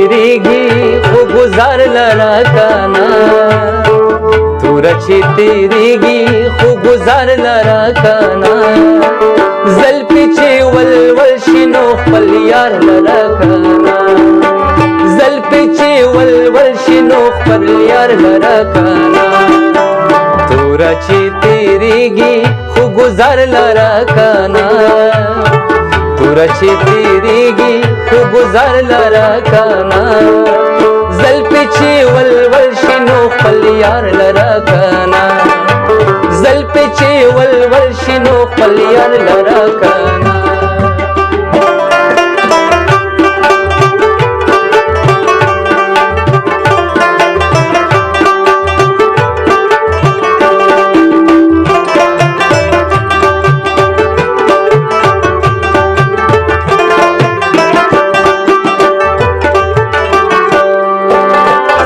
تیریږي خو گزار لرا کانا تور چې تیریږي خو گزار لرا کانا زلفی چې ولول شنو خپل یار لرا کانا زلفی چې ولول شنو خپل یار لرا کانا تور چې تیریږي خو گزار لرا کانا تور چې تیریږي خو گزار لرا کانا زلفی چې ولول شنو خپل یار لرا کانا زلفی چې ولول شنو خپل یار لرا کانا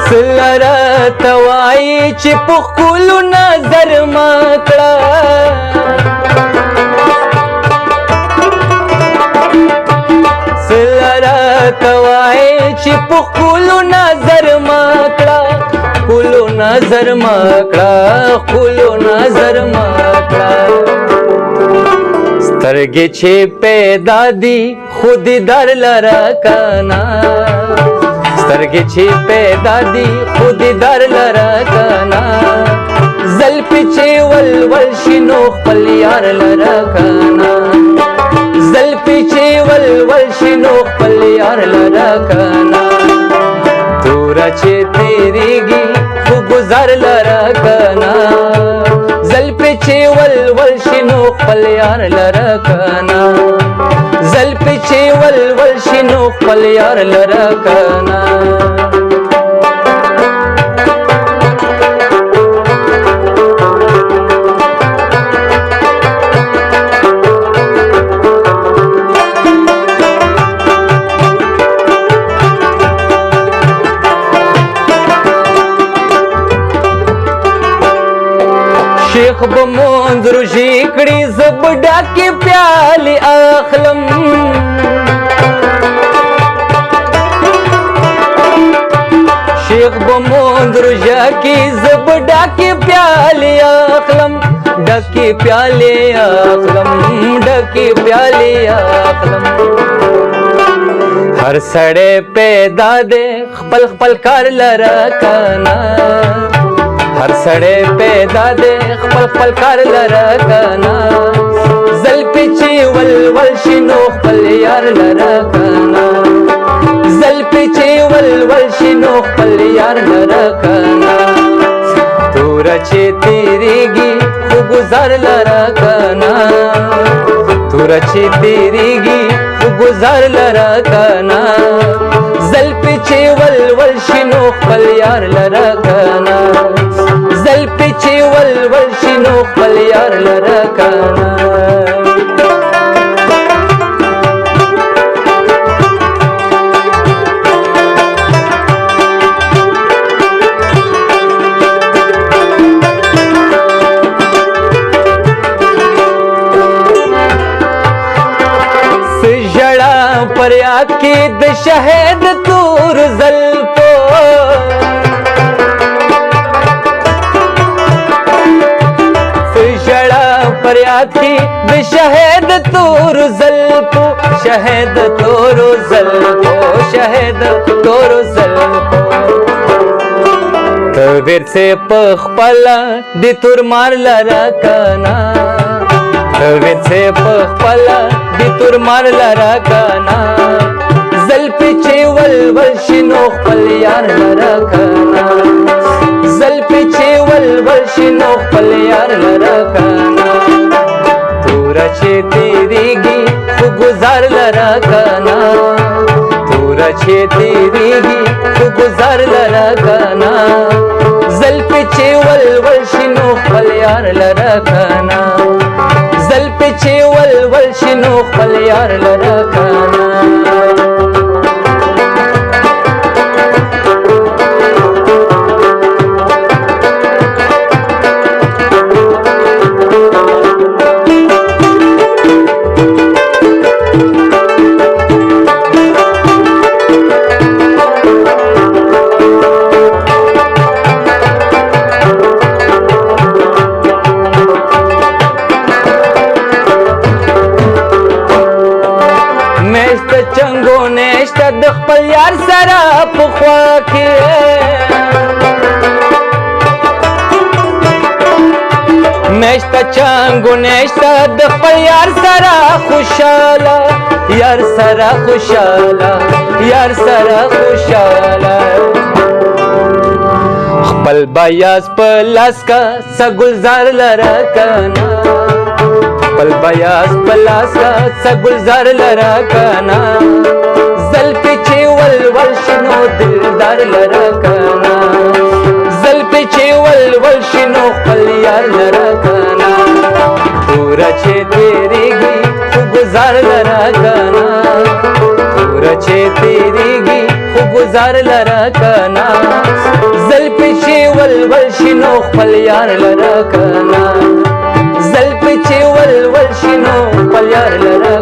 سلرا توای چې په خلو نظر مکړه سلرا توای چې په خلو نظر مکړه خلو نظر مکړه خلو نظر مکړه سترګې چې پیدا دي خود در لرا کانا سترګې چې پیدا دي خود در لرا کانا زلفی چې ولول شنو خپل یار لرا کانا زلفی چې ولول شنو خپل یار لرا کانا تورا چې تیریږي خو گزار لرا کانا زلفی چې ولول شنو خپل یار لرا کانا زلفی چې ولول شنو خپل یار لرا کانا شیخ بموند روژی کړي زب ډاکې پیالې اخلم شیخ بموند روژه کې زب ډاکې پیالې اخلم ډاکې پیالې اخلم ډاکې پیالې اخلم هر سړی پیدا دی خپل خپل کار لرا کانا هر سړی پیدا دی خپل خپل کار لرا کانا زلفی چې ولول شنو خپل یار لرا کانا زلفی چې ولول شنو خپل یار لرا کانا تور چې تیریږي خو گزار لرا کانا تور چې تیریږي خو گزار لرا کانا زلفی چې ولول شنو خپل یار لرا کانا زلفی چې ولول شنو خپل یار لرا کانا سجړه پریاد کې د شهید تور زلفو فریاد کی د شهید تور زلفو شهید تور زلفو شهید تور زلفو تبیر سے پخپلا دی تور مار لرا کانا تبیر سے پخپلا دی تور مار لرا کانا زلفی چې ولول شنو خپل یار لرا کانا زلفی چې ولول شنو خپل یار لرا کانا تورا چې تیریږي خو گزار لرا کانا تورا چې تیریږي خو گزار لرا کانا زلفی چې ولول شنو خپل یار لرا کانا زلفی چې ولول شنو خپل یار لرا کانا سره په خوا کې نشته چانګو نشته د خپل یار سره خوشاله یار سره خوشاله یار سره خوشاله خپل بیاز په لاس کا څه ګلزار لره کنه خپل بیاز په لاس کا څه ګلزار لره کنه زلفې چې ولول شنو دلدار لره کنه زلفې چې ولول شنو خپل یار لره کنه توره چې تیریږي خو ګزار لره کنه توره چې تیریږي خو ګزار لره کنه زلفې چې ولول شنو خپل یار لره کنه زلفې چې ولول شنو خپل یار لره